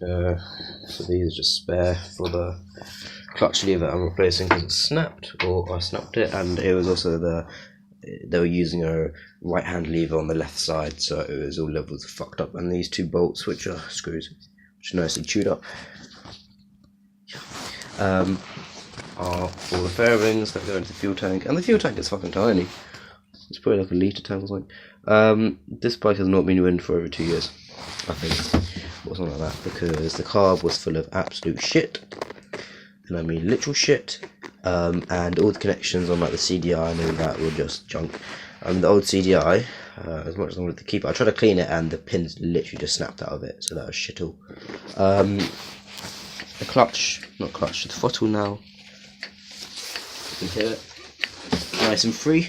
So these are just spare for the clutch lever I'm replacing because it snapped, or I snapped it, and it was also they were using a right hand lever on the left side, so it was all levels fucked up. And these two bolts, which are screws, which are nicely chewed up, are all the fairings that go into the fuel tank, and the fuel tank is fucking tiny. It's probably like a litre tank or something. This bike has not been running for over 2 years, I think, or something like that, because the carb was full of absolute shit, and I mean literal shit. And all the connections on like the CDI and all that were just junk. The old CDI, as much as I wanted to keep it, I tried to clean it and the pins literally just snapped out of it, so that was shit all. The clutch, not clutch, the throttle now, you can hear it, nice and free,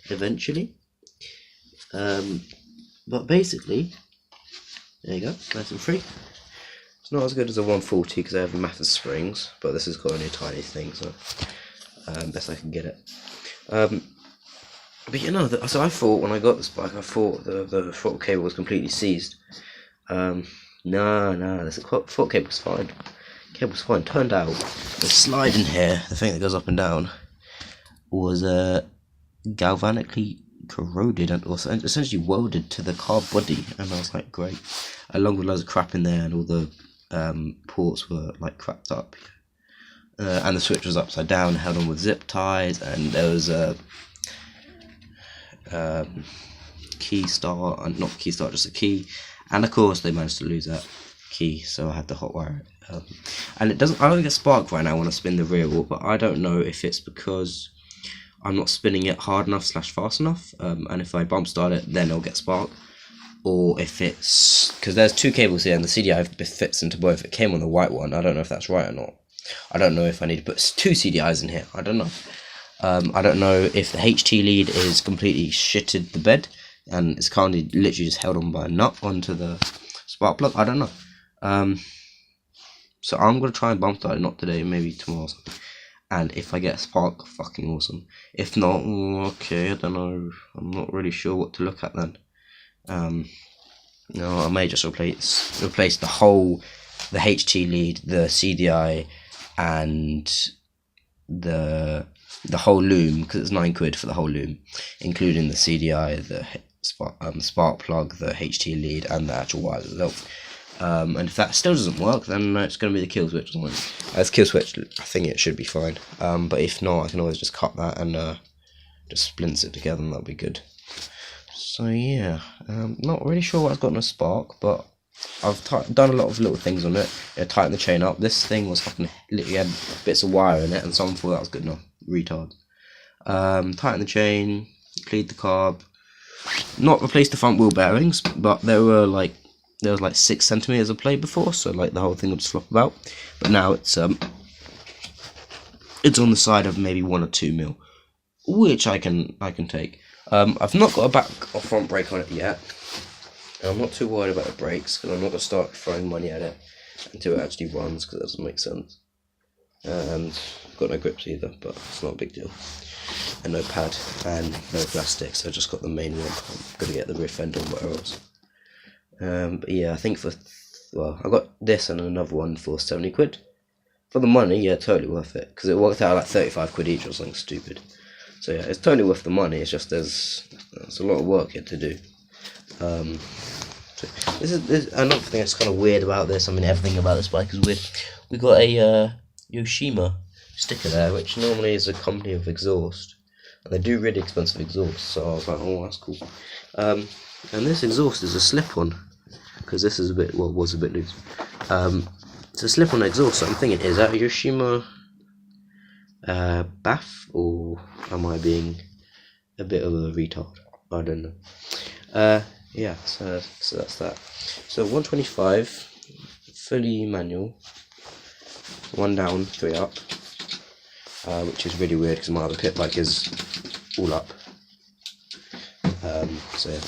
eventually. But basically, there you go, nice and free. It's not as good as a 140 because I have massive springs, but this has got only a tiny thing, so best I can get it. But you know, so I thought when I got this bike, I thought the throttle cable was completely seized. No, the throttle cable was fine. Cable's fine. Turned out the slide in here, the thing that goes up and down, was galvanically corroded and also essentially welded to the carb body, and I was like, great. Along with loads of crap in there, and all the ports were like cracked up, and the switch was upside down, held on with zip ties, and there was a key start, and not key start, just a key, and of course they managed to lose that key, so I had to hotwire it. And it doesn't, I don't get spark right now when I spin the rear wheel, but I don't know if it's because I'm not spinning it hard enough / fast enough, and if I bump start it then it'll get spark, or if it's because there's two cables here and the CDI fits into both. It came on the white one. I don't know if that's right or not. I don't know if I need to put two CDIs in here. I don't know. I don't know if the HT lead is completely shitted the bed and it's currently literally just held on by a nut onto the spark plug. I don't know. So I'm gonna try and bump start it, not today, maybe tomorrow or something. And if I get a spark, fucking awesome. If not, okay, I don't know. I'm not really sure what to look at then. No, I may just replace the HT lead, the CDI, and the whole loom, because it's £9 for the whole loom, including the CDI, the spark plug, the HT lead, and the actual wire itself. And if that still doesn't work, then it's going to be the kill switch. As kill switch, I think it should be fine. But if not, I can always just cut that and just splints it together, and that'll be good. So yeah, not really sure what I've got in a spark, but I've done a lot of little things on it. Tighten the chain up. This thing was fucking literally had bits of wire in it, and someone thought that was good enough. Retard. Tighten the chain, cleaned the carb. Not replaced the front wheel bearings, but there was like 6 centimeters of play before, so like the whole thing would flop about. But now it's on the side of maybe 1 or 2 mil, which I can take. I've not got a back or front brake on it yet, and I'm not too worried about the brakes because I'm not going to start throwing money at it until it actually runs, because that doesn't make sense. And I've got no grips either, but it's not a big deal. And no pad and no plastic, so I just got the main one. I'm going to get the rear fender and whatever else. But yeah, I think I got this and another one for £70. For the money, yeah, totally worth it, because it worked out like £35 each or something stupid. So yeah, it's totally worth the money. It's just there's a lot of work yet to do. So this is another thing that's kind of weird about this. I mean, everything about this bike is weird. We got a Yoshima sticker there, which normally is a company of exhaust, and they do really expensive exhaust. So I was like, oh, that's cool. And this exhaust is a slip-on, because this is was a bit loose. It's a slip-on exhaust. So I'm thinking, is that a Yoshima bath, or am I being a bit of a retard? I don't know. Yeah, so that's that. So 125, fully manual, 1 down, 3 up, which is really weird because my other pit bike is all up. So yeah.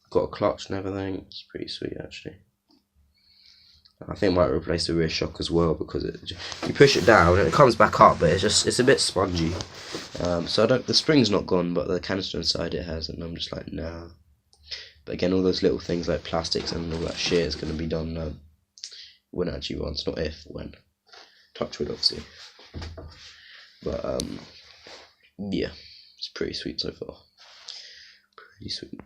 Got a clutch and everything. It's pretty sweet actually. I think I might replace the rear shock as well, because you push it down and it comes back up, but it's a bit spongy. So the spring's not gone, but the canister inside it has, and I'm just like, nah, But again, all those little things like plastics and all that shit is going to be done when it actually runs, not if, when. Touch wood, obviously. But yeah, it's pretty sweet so far. Pretty sweet.